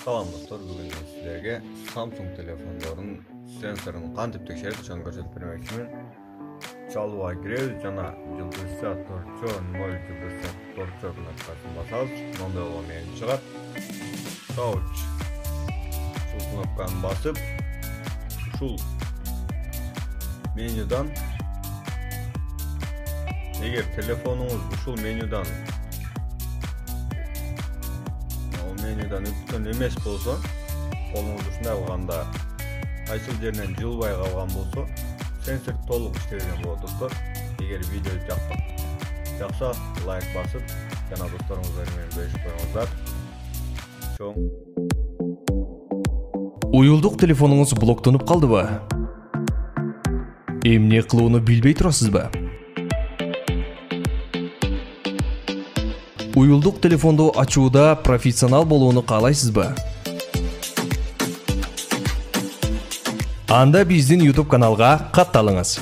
Salam dostlar, bugün sizlerge Samsung telefonlarının sensorunu kantip tekşerip çan gösterip bermekçimin. Çalığa gireriz jana yıldız saat 4.0 yıldız saat 4.0 knopkasını basabız. Manda olan meni çıkar. Touch. Şul knopkаны basıp şul menüden eğer telefonunuz şul menüden üstün emes bolsa, kolunuz ушундай кылганда кайсыл жеринен жылбай калган болсо, сенсор толук иштебеген болот достор. Эгер видео жакса, лайк басып, жана досторуңуздар менен бөлүшүп коюңуздар. Чоң. Уюлдук телефонуңуз блоктонуп калдыбы? Эмне кылууну билбей турасызбы? Уюлдук телефонду ачууда профессионал болууну каалайсызбы? Анда биздин YouTube каналга катталыңыз.